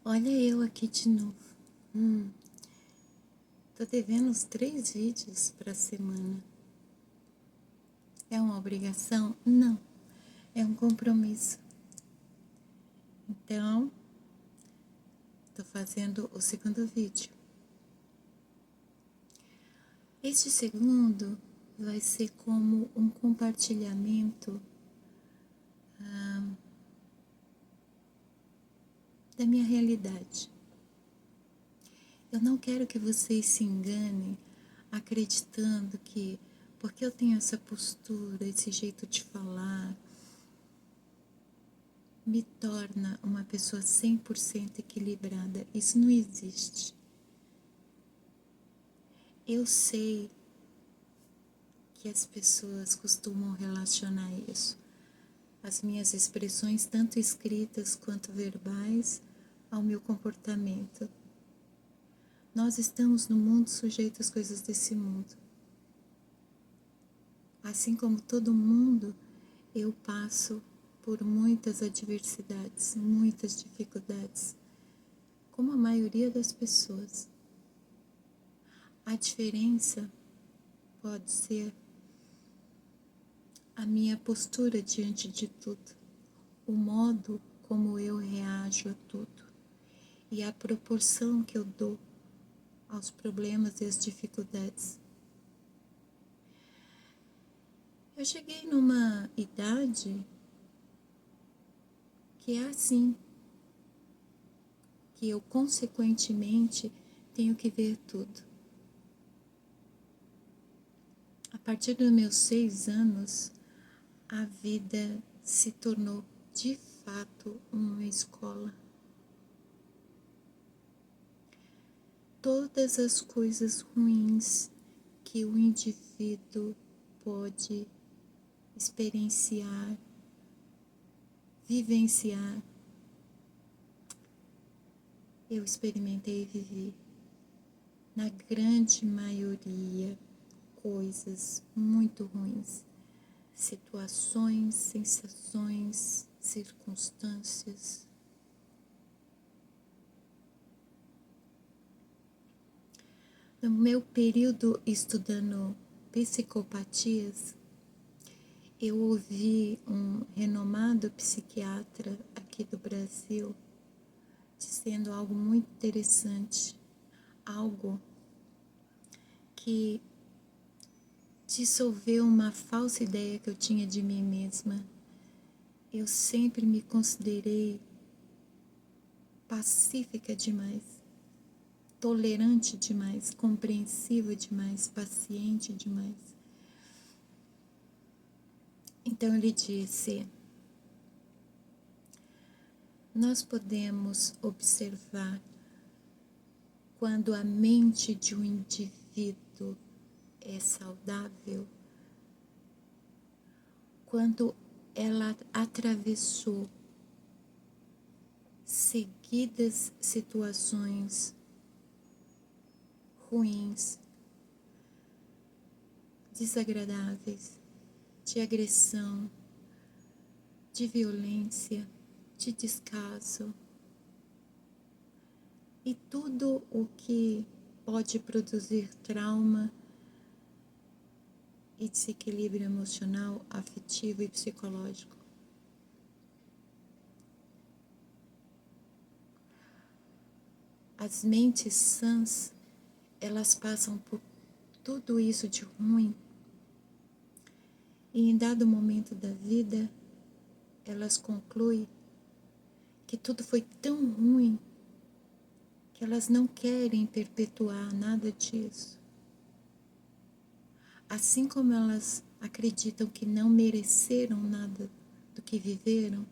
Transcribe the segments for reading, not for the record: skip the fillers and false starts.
Olha eu aqui de novo. Tô devendo uns 3 vídeos pra semana. É uma obrigação? Não. É um compromisso. Então, tô fazendo o segundo vídeo. Este segundo vai ser como um compartilhamento da minha realidade. Eu não quero que vocês se enganem acreditando que porque eu tenho essa postura, esse jeito de falar, me torna uma pessoa 100% equilibrada. Isso não existe. Eu sei que as pessoas costumam relacionar isso, as minhas expressões, tanto escritas quanto verbais, ao meu comportamento. Nós estamos no mundo sujeitos às coisas desse mundo. Assim como todo mundo, eu passo por muitas adversidades, muitas dificuldades, como a maioria das pessoas. A diferença pode ser a minha postura diante de tudo, o modo como eu reajo a tudo e a proporção que eu dou aos problemas e às dificuldades. Eu cheguei numa idade que é assim, que eu consequentemente tenho que ver tudo. A partir dos meus 6 anos, a vida se tornou de fato uma escola. Todas as coisas ruins que o indivíduo pode experienciar, vivenciar, eu experimentei e vivi. Na grande maioria, coisas muito ruins, situações, sensações, circunstâncias. No meu período estudando psicopatias, eu ouvi um renomado psiquiatra aqui do Brasil dizendo algo muito interessante, algo que dissolveu uma falsa ideia que eu tinha de mim mesma. Eu sempre me considerei pacífica demais, tolerante demais, compreensiva demais, paciente demais. Então ele disse: nós podemos observar quando a mente de um indivíduo é saudável, quando ela atravessou seguidas situações ruins, desagradáveis, de agressão, de violência, de descaso e tudo o que pode produzir trauma e desequilíbrio emocional, afetivo e psicológico. As mentes sãs, elas passam por tudo isso de ruim e em dado momento da vida, elas concluem que tudo foi tão ruim que elas não querem perpetuar nada disso. Assim como elas acreditam que não mereceram nada do que viveram,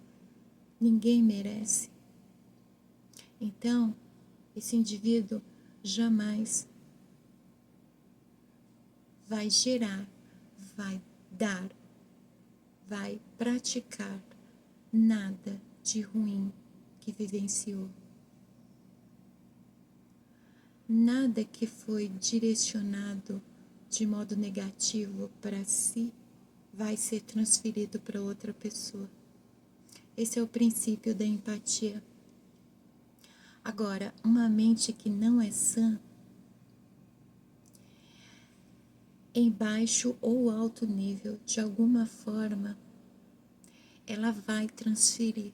ninguém merece. Então, esse indivíduo jamais vai gerar, vai dar, vai praticar nada de ruim que vivenciou. Nada que foi direcionado de modo negativo para si vai ser transferido para outra pessoa. Esse é o princípio da empatia. Agora, uma mente que não é sã, em baixo ou alto nível, de alguma forma, ela vai transferir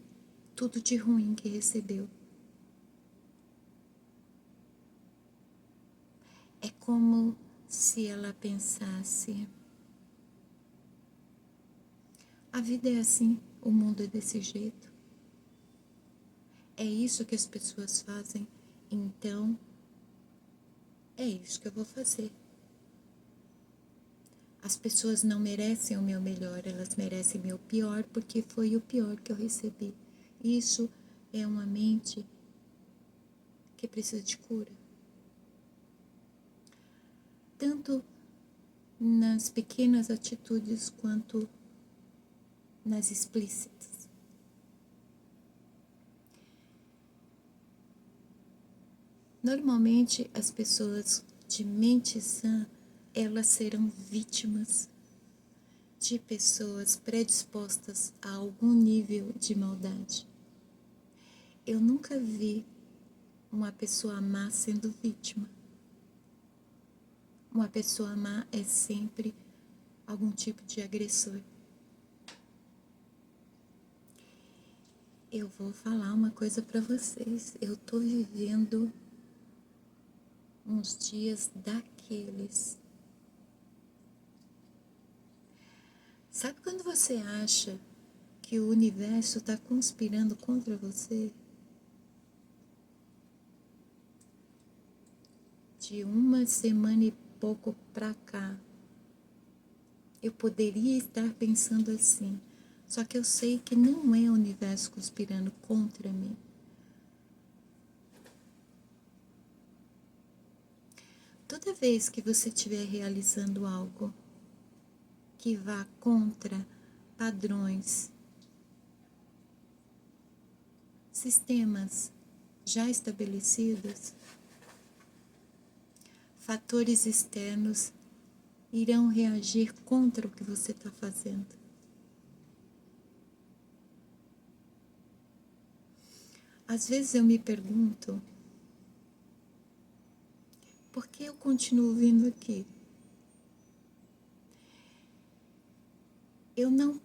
tudo de ruim que recebeu. É como se ela pensasse: a vida é assim, o mundo é desse jeito. É isso que as pessoas fazem, então é isso que eu vou fazer. As pessoas não merecem o meu melhor, elas merecem o meu pior, porque foi o pior que eu recebi. Isso é uma mente que precisa de cura. Tanto nas pequenas atitudes quanto nas explícitas. Normalmente, as pessoas de mente sã, elas serão vítimas de pessoas predispostas a algum nível de maldade. Eu nunca vi uma pessoa má sendo vítima. Uma pessoa má é sempre algum tipo de agressor. Eu vou falar uma coisa para vocês. Eu tô vivendo uns dias daqueles. Sabe quando você acha que o universo está conspirando contra você? De uma semana e pouco pra cá, eu poderia estar pensando assim, só que eu sei que não é o universo conspirando contra mim. Toda vez que você estiver realizando algo que vá contra padrões, sistemas já estabelecidos, fatores externos irão reagir contra o que você está fazendo. Às vezes eu me pergunto, por que eu continuo vindo aqui? Eu não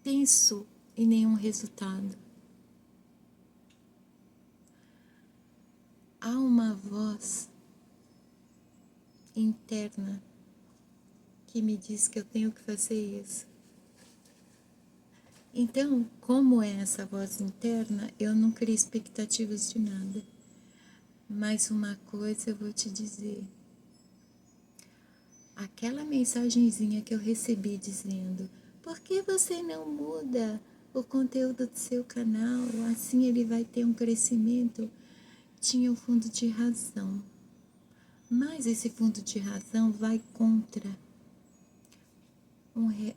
penso em nenhum resultado. Há uma voz interna que me diz que eu tenho que fazer isso. Então, como é essa voz interna, eu não crio expectativas de nada. Mas uma coisa eu vou te dizer. Aquela mensagenzinha que eu recebi dizendo: por que você não muda o conteúdo do seu canal? Assim ele vai ter um crescimento. Tinha um fundo de razão. Mas esse fundo de razão vai contra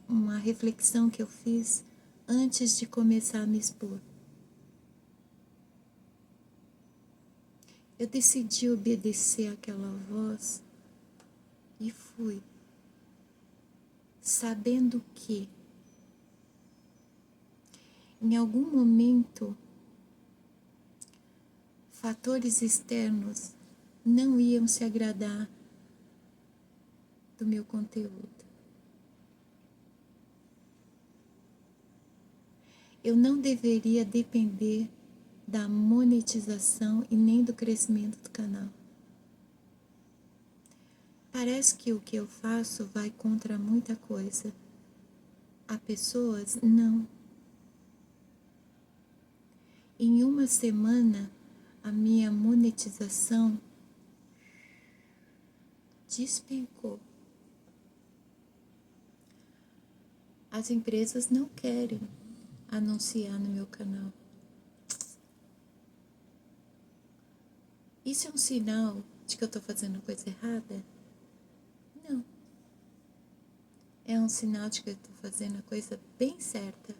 uma reflexão que eu fiz antes de começar a me expor. Eu decidi obedecer àquela voz e fui, sabendo que em algum momento fatores externos não iam se agradar do meu conteúdo. Eu não deveria depender da monetização e nem do crescimento do canal. Parece que o que eu faço vai contra muita coisa. Há pessoas? Não. Em uma semana, a minha monetização despencou. As empresas não querem anunciar no meu canal. Isso é um sinal de que eu estou fazendo coisa errada? Não. É um sinal de que eu estou fazendo a coisa bem certa.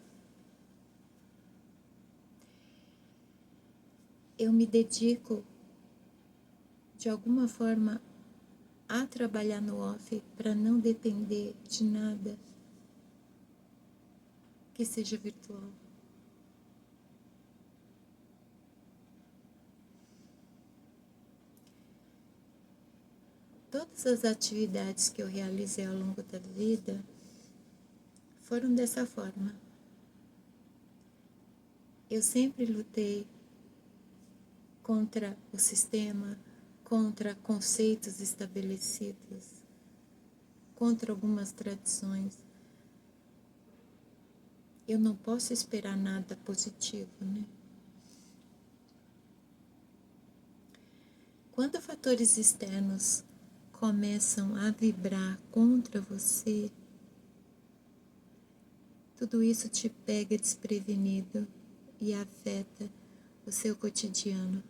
Eu me dedico, de alguma forma, a trabalhar no off para não depender de nada que seja virtual. Todas as atividades que eu realizei ao longo da vida foram dessa forma. Eu sempre lutei contra o sistema, contra conceitos estabelecidos, contra algumas tradições. Eu não posso esperar nada positivo, né? Quando fatores externos começam a vibrar contra você, tudo isso te pega desprevenido e afeta o seu cotidiano.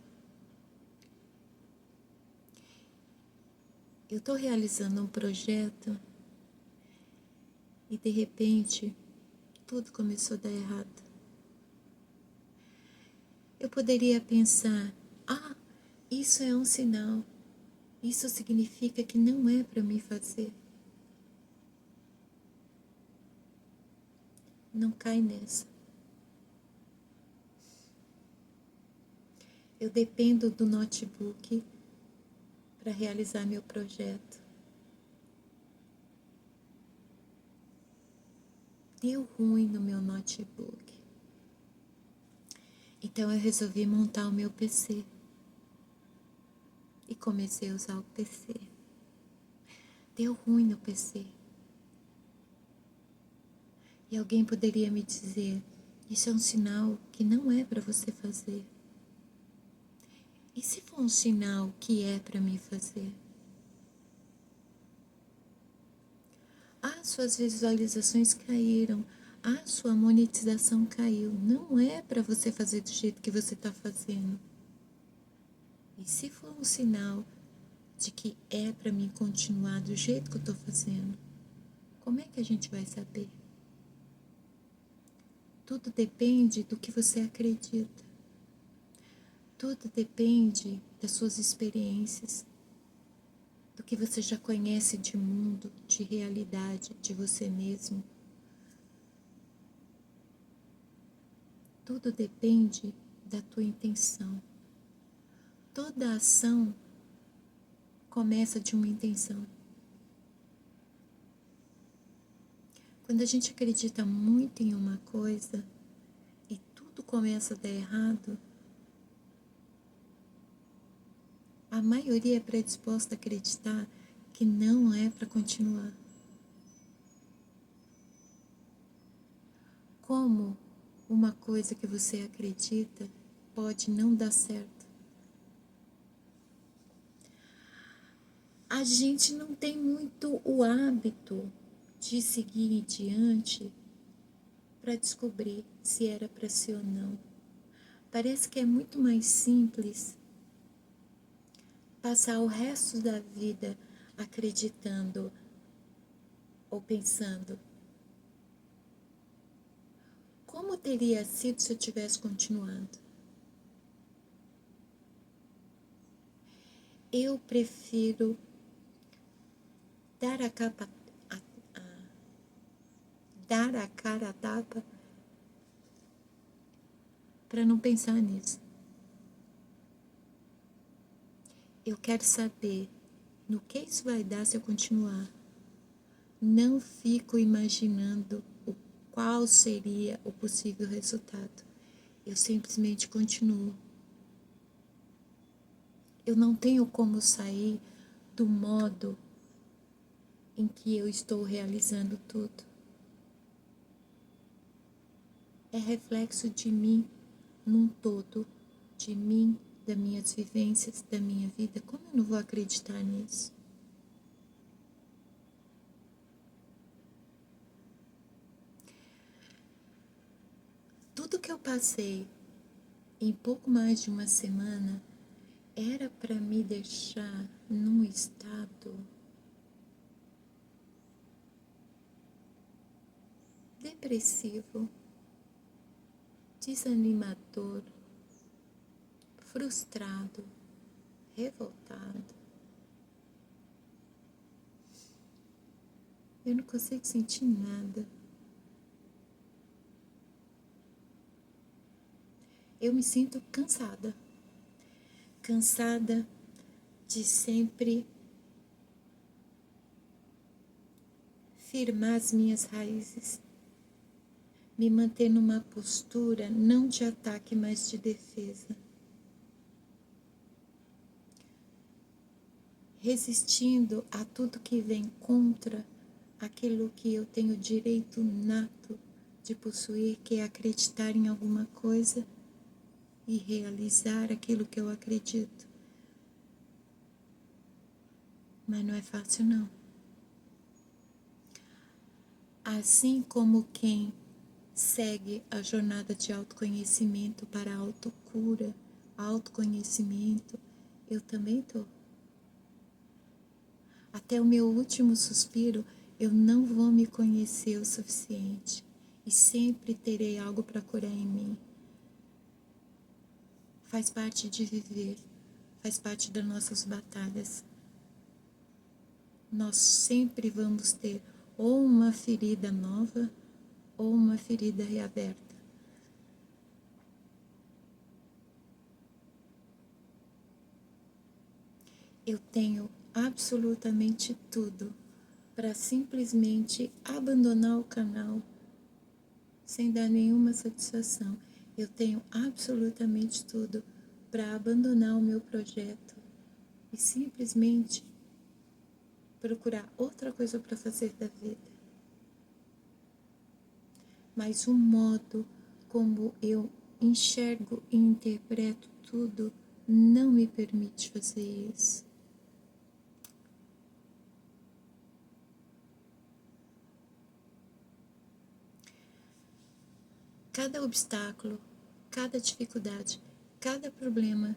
Eu estou realizando um projeto e de repente tudo começou a dar errado. Eu poderia pensar, isso é um sinal, isso significa que não é para mim fazer. Não cai nessa. Eu dependo do notebook para realizar meu projeto. Deu ruim no meu notebook. Então eu resolvi montar o meu PC. E comecei a usar o PC. Deu ruim no PC. E alguém poderia me dizer, isso é um sinal que não é para você fazer. E se for um sinal que é para mim fazer? Suas visualizações caíram. Sua monetização caiu. Não é para você fazer do jeito que você está fazendo. E se for um sinal de que é para mim continuar do jeito que eu estou fazendo, como é que a gente vai saber? Tudo depende do que você acredita. Tudo depende das suas experiências, do que você já conhece de mundo, de realidade, de você mesmo. Tudo depende da tua intenção. Toda ação começa de uma intenção. Quando a gente acredita muito em uma coisa e tudo começa a dar errado, a maioria é predisposta a acreditar que não é para continuar. Como uma coisa que você acredita pode não dar certo? A gente não tem muito o hábito de seguir adiante para descobrir se era para ser ou não. Parece que é muito mais simples passar o resto da vida acreditando ou pensando: como teria sido se eu tivesse continuado? Eu prefiro dar a cara a tapa para não pensar nisso. Eu quero saber no que isso vai dar se eu continuar. Não fico imaginando qual seria o possível resultado. Eu simplesmente continuo. Eu não tenho como sair do modo em que eu estou realizando tudo. É reflexo de mim num todo, de mim, das minhas vivências, da minha vida. Como eu não vou acreditar nisso? Tudo que eu passei em pouco mais de uma semana era para me deixar num estado depressivo, desanimador, frustrado, revoltado. Eu não consigo sentir nada. Eu me sinto cansada. Cansada de sempre firmar as minhas raízes, me manter numa postura não de ataque, mas de defesa, resistindo a tudo que vem contra aquilo que eu tenho direito nato de possuir, que é acreditar em alguma coisa e realizar aquilo que eu acredito. Mas não é fácil, não. Assim como quem segue a jornada de autoconhecimento para a autocura, autoconhecimento, eu também estou. Até o meu último suspiro, eu não vou me conhecer o suficiente e sempre terei algo para curar em mim. Faz parte de viver, faz parte das nossas batalhas. Nós sempre vamos ter ou uma ferida nova ou uma ferida reaberta. Eu tenho absolutamente tudo para simplesmente abandonar o canal sem dar nenhuma satisfação. Eu tenho absolutamente tudo para abandonar o meu projeto e simplesmente procurar outra coisa para fazer da vida. Mas o modo como eu enxergo e interpreto tudo não me permite fazer isso. Cada obstáculo, cada dificuldade, cada problema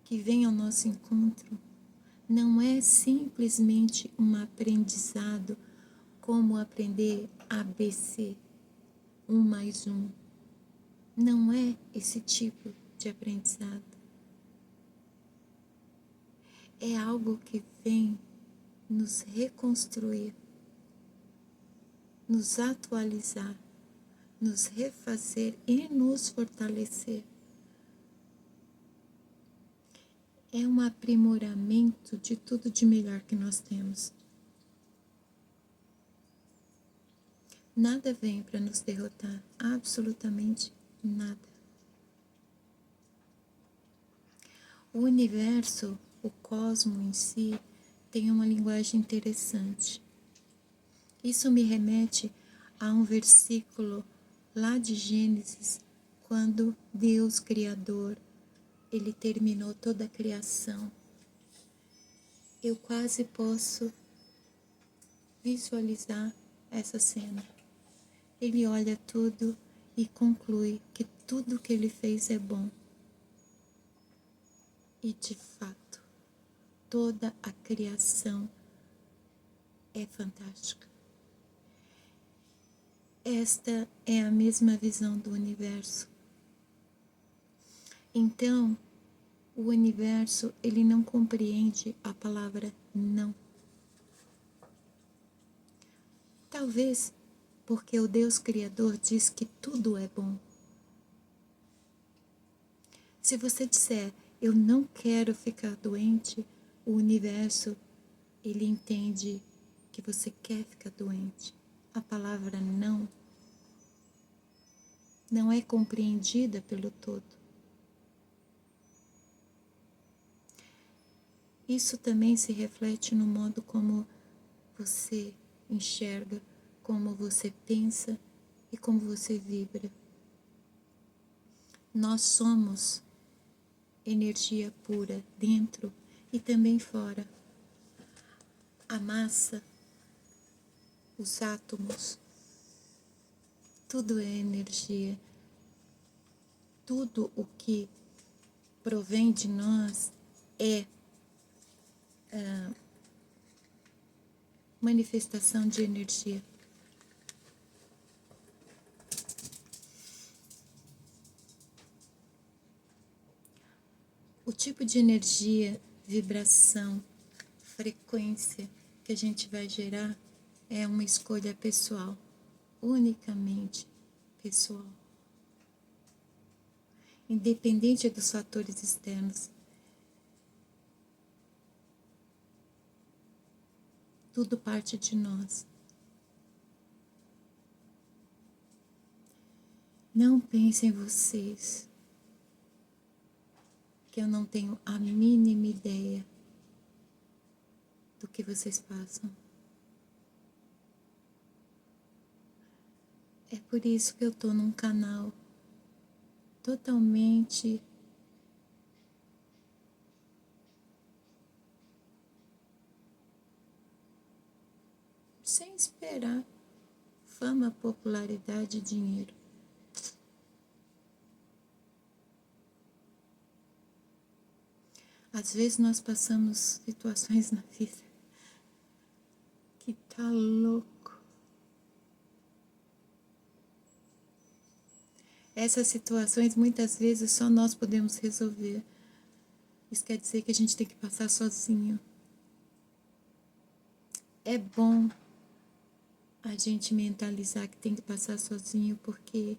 que vem ao nosso encontro não é simplesmente um aprendizado como aprender ABC, 1 mais 1. Não é esse tipo de aprendizado. É algo que vem nos reconstruir, nos atualizar, nos refazer e nos fortalecer. É um aprimoramento de tudo de melhor que nós temos. Nada vem para nos derrotar, absolutamente nada. O universo, o cosmo em si, tem uma linguagem interessante. Isso me remete a um versículo lá de Gênesis, quando Deus Criador, Ele terminou toda a criação. Eu quase posso visualizar essa cena. Ele olha tudo e conclui que tudo que Ele fez é bom. E de fato, toda a criação é fantástica. Esta é a mesma visão do universo. Então, o universo, ele não compreende a palavra não. Talvez porque o Deus Criador diz que tudo é bom. Se você disser, eu não quero ficar doente, o universo, ele entende que você quer ficar doente. A palavra não é compreendida pelo todo. Isso também se reflete no modo como você enxerga, como você pensa e como você vibra. Nós somos energia pura dentro e também fora. A massa, os átomos, tudo é energia. Tudo o que provém de nós é manifestação de energia. O tipo de energia, vibração, frequência que a gente vai gerar é uma escolha pessoal, unicamente pessoal. Independente dos fatores externos. tudo parte de nós. Não pensem vocês que eu não tenho a mínima ideia do que vocês passam. É por isso que eu tô num canal totalmente sem esperar fama, popularidade e dinheiro. Às vezes nós passamos situações na vida que tá louco. Essas situações muitas vezes só nós podemos resolver. Isso quer dizer que a gente tem que passar sozinho. É bom a gente mentalizar que tem que passar sozinho, porque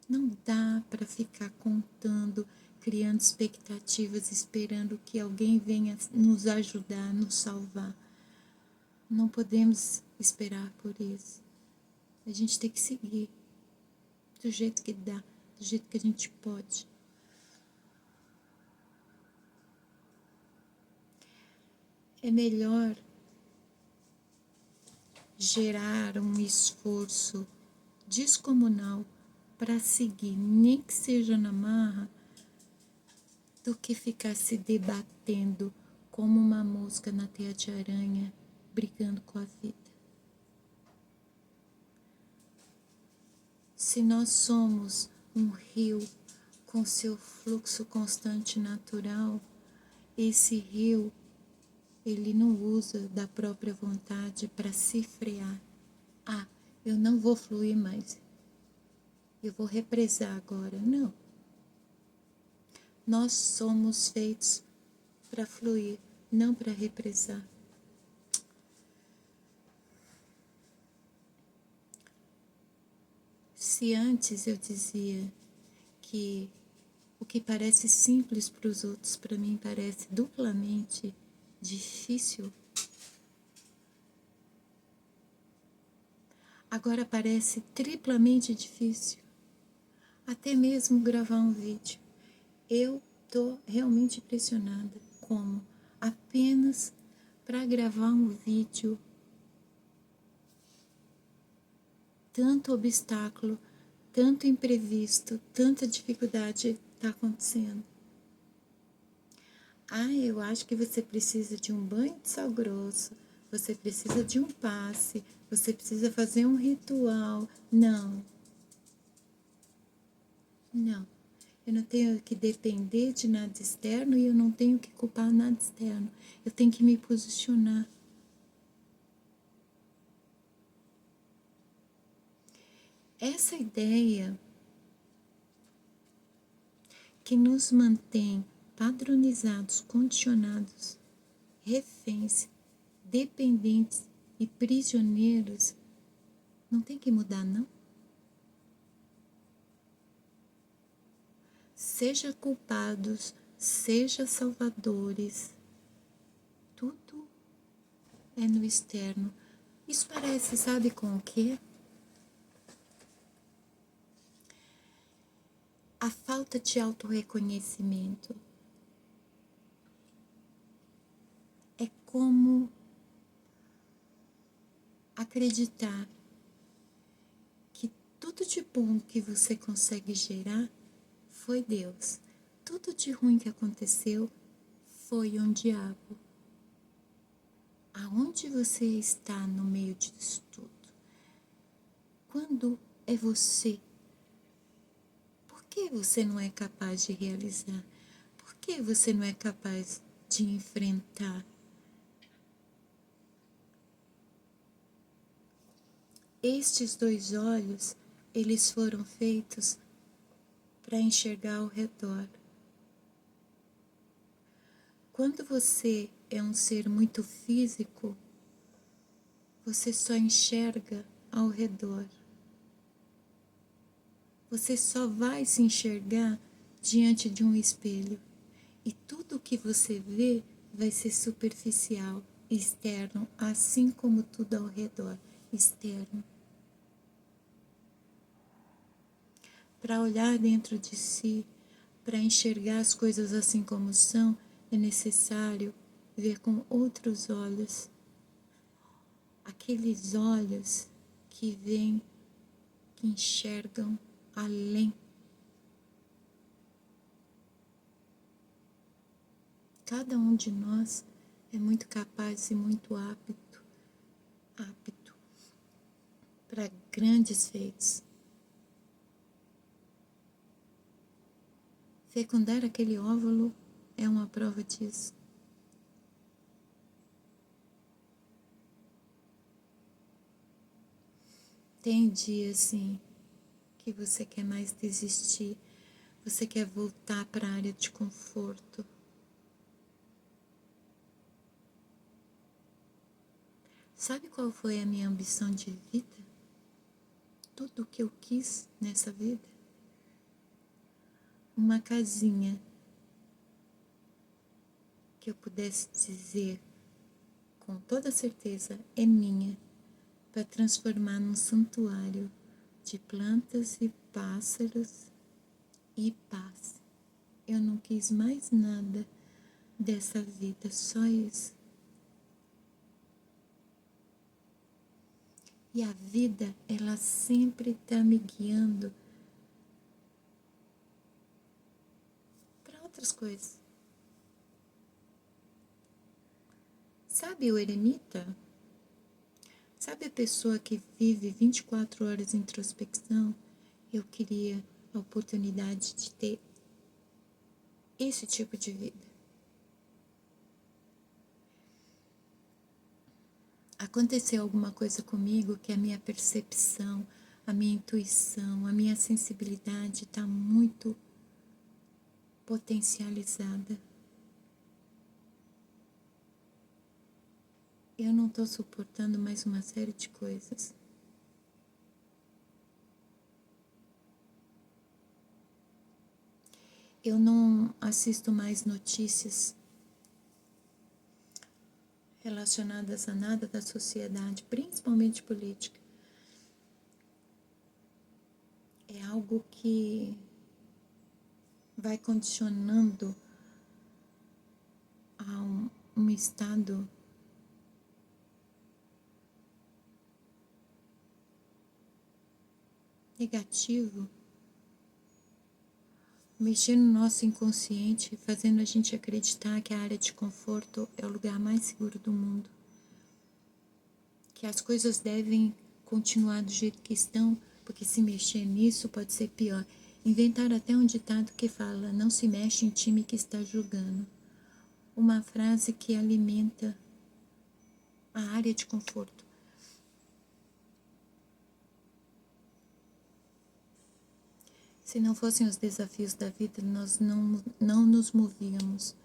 não dá para ficar contando, criando expectativas, esperando que alguém venha nos ajudar, nos salvar. Não podemos esperar por isso. A gente tem que seguir do jeito que dá, do jeito que a gente pode. É melhor gerar um esforço descomunal para seguir, nem que seja na marra, do que ficar se debatendo como uma mosca na teia de aranha, brigando com a vida. Se nós somos um rio com seu fluxo constante natural, esse rio, ele não usa da própria vontade para se frear. Ah, eu não vou fluir mais. Eu vou represar agora. Não. Nós somos feitos para fluir, não para represar. Se antes eu dizia que o que parece simples para os outros, para mim parece duplamente difícil, agora parece triplamente difícil. Até mesmo gravar um vídeo. Eu tô realmente impressionada como apenas para gravar um vídeo tanto obstáculo, tanto imprevisto, tanta dificuldade está acontecendo. Ah, eu acho que você precisa de um banho de sal grosso, você precisa de um passe, você precisa fazer um ritual. Não. Não. Eu não tenho que depender de nada externo e eu não tenho que culpar nada externo. Eu tenho que me posicionar. Essa ideia que nos mantém padronizados, condicionados, reféns, dependentes e prisioneiros, não tem que mudar, não? Seja culpados, seja salvadores, tudo é no externo. Isso parece, sabe com o quê? A falta de autorreconhecimento. É como acreditar que tudo de bom que você consegue gerar foi Deus. Tudo de ruim que aconteceu foi um diabo. Aonde você está no meio disso tudo? Quando é você? Por que você não é capaz de realizar? Por que você não é capaz de enfrentar? Estes dois olhos, eles foram feitos para enxergar ao redor. Quando você é um ser muito físico, você só enxerga ao redor. Você só vai se enxergar diante de um espelho. E tudo que você vê vai ser superficial, externo, assim como tudo ao redor externo. Para olhar dentro de si, para enxergar as coisas assim como são, é necessário ver com outros olhos. Aqueles olhos que veem, que enxergam além. Cada um de nós é muito capaz e muito apto para grandes feitos. Fecundar aquele óvulo é uma prova disso. Tem dia, assim, que você quer mais desistir, você quer voltar para a área de conforto. Sabe qual foi a minha ambição de vida? Tudo o que eu quis nessa vida? Uma casinha que eu pudesse dizer com toda certeza é minha, para transformar num santuário de plantas e pássaros e paz. Eu não quis mais nada dessa vida, só isso. E a vida, ela sempre está me guiando para outras coisas. Sabe o eremita? Sabe a pessoa que vive 24 horas em introspecção? Eu queria a oportunidade de ter esse tipo de vida. Aconteceu alguma coisa comigo que a minha percepção, a minha intuição, a minha sensibilidade está muito potencializada. Eu não estou suportando mais uma série de coisas. Eu não assisto mais notícias relacionadas a nada da sociedade, principalmente política. É algo que vai condicionando a um estado negativo, mexendo no nosso inconsciente, fazendo a gente acreditar que a área de conforto é o lugar mais seguro do mundo, que as coisas devem continuar do jeito que estão, porque se mexer nisso pode ser pior. Inventaram até um ditado que fala: não se mexe em time que está jogando. Uma frase que alimenta a área de conforto. Se não fossem os desafios da vida, nós não nos movíamos.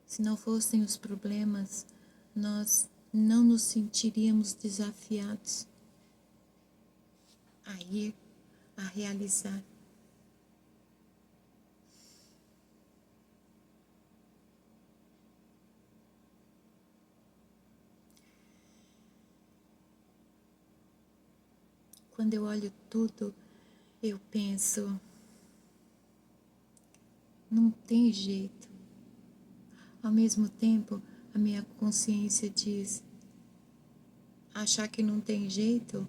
Se não fossem os problemas, nós não nos sentiríamos desafiados a ir, a realizar. Quando eu olho tudo, eu penso, não tem jeito. Ao mesmo tempo, a minha consciência diz, achar que não tem jeito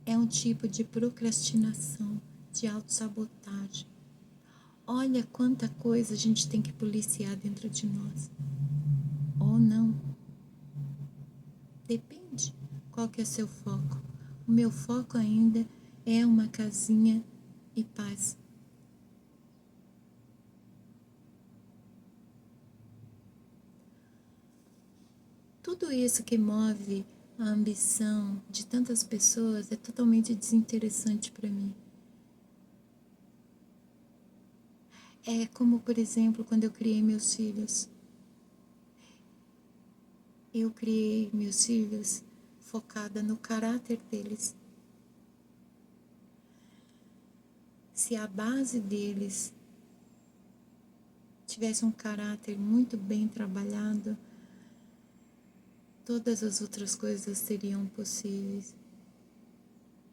é um tipo de procrastinação, de autossabotagem. Olha quanta coisa a gente tem que policiar dentro de nós. Ou não. Depende qual que é seu foco. O meu foco ainda é uma casinha e paz. Tudo isso que move a ambição de tantas pessoas é totalmente desinteressante para mim. É como, por exemplo, quando eu criei meus filhos. Eu criei meus filhos focada no caráter deles. Se a base deles tivesse um caráter muito bem trabalhado, todas as outras coisas seriam possíveis.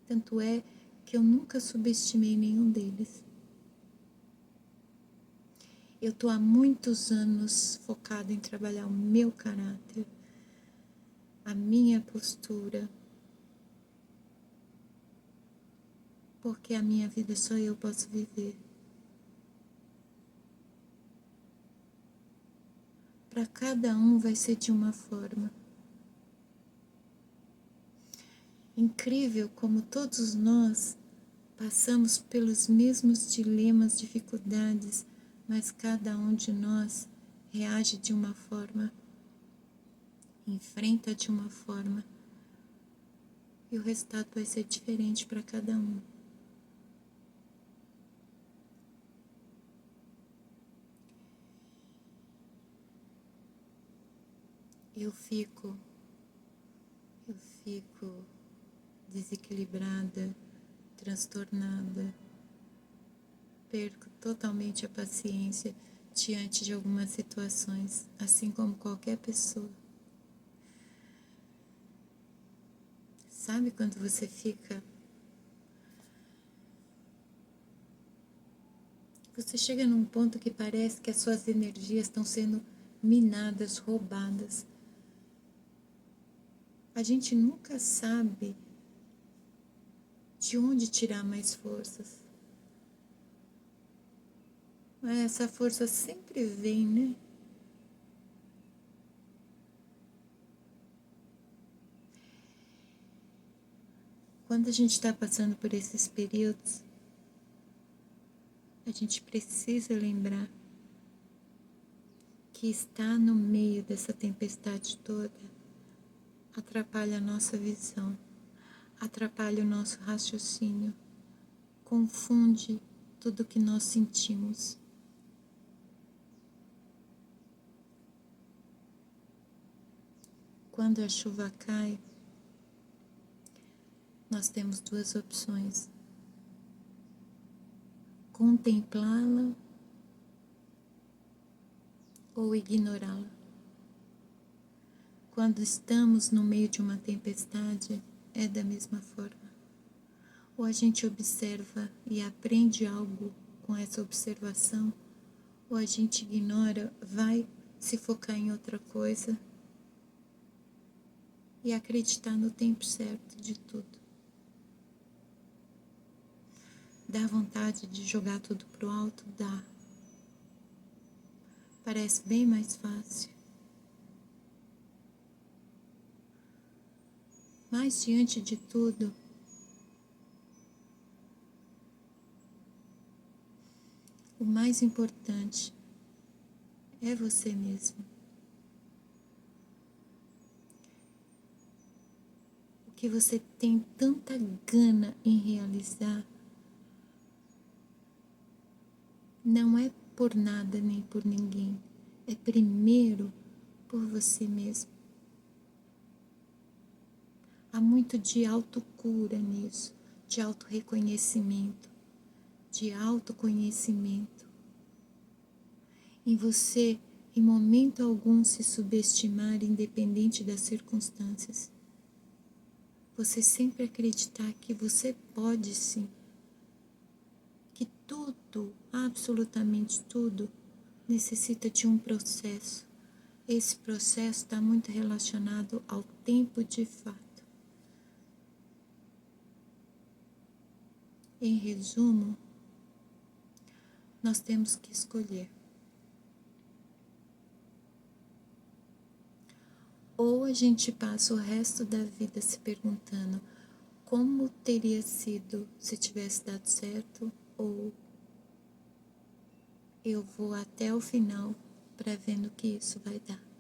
Tanto é que eu nunca subestimei nenhum deles. Eu estou há muitos anos focada em trabalhar o meu caráter, a minha postura, porque a minha vida só eu posso viver. Para cada um vai ser de uma forma. Incrível como todos nós passamos pelos mesmos dilemas, dificuldades, mas cada um de nós reage de uma forma, enfrenta de uma forma, e o resultado vai ser diferente para cada um. Eu fico desequilibrada, transtornada, perco totalmente a paciência diante de algumas situações, assim como qualquer pessoa. Sabe quando você chega num ponto que parece que as suas energias estão sendo minadas, roubadas. A gente nunca sabe de onde tirar mais forças. Mas essa força sempre vem, né? Quando a gente está passando por esses períodos, a gente precisa lembrar que estar no meio dessa tempestade toda atrapalha a nossa visão, atrapalha o nosso raciocínio, confunde tudo que nós sentimos. Quando a chuva cai, nós temos duas opções: contemplá-la ou ignorá-la. Quando estamos no meio de uma tempestade, é da mesma forma. Ou a gente observa e aprende algo com essa observação, ou a gente ignora, vai se focar em outra coisa e acreditar no tempo certo de tudo. Dá vontade de jogar tudo pro alto? Dá. Parece bem mais fácil. Mas diante de tudo, o mais importante é você mesmo. O que você tem tanta gana em realizar não é por nada nem por ninguém. É primeiro por você mesmo. Há muito de autocura nisso, de autorreconhecimento, de autoconhecimento. Em você, em momento algum, se subestimar independente das circunstâncias. Você sempre acreditar que você pode sim, que tudo, absolutamente tudo, necessita de um processo. Esse processo está muito relacionado ao tempo de fato. Em resumo, nós temos que escolher. Ou a gente passa o resto da vida se perguntando como teria sido se tivesse dado certo, ou eu vou até o final para ver no que isso vai dar.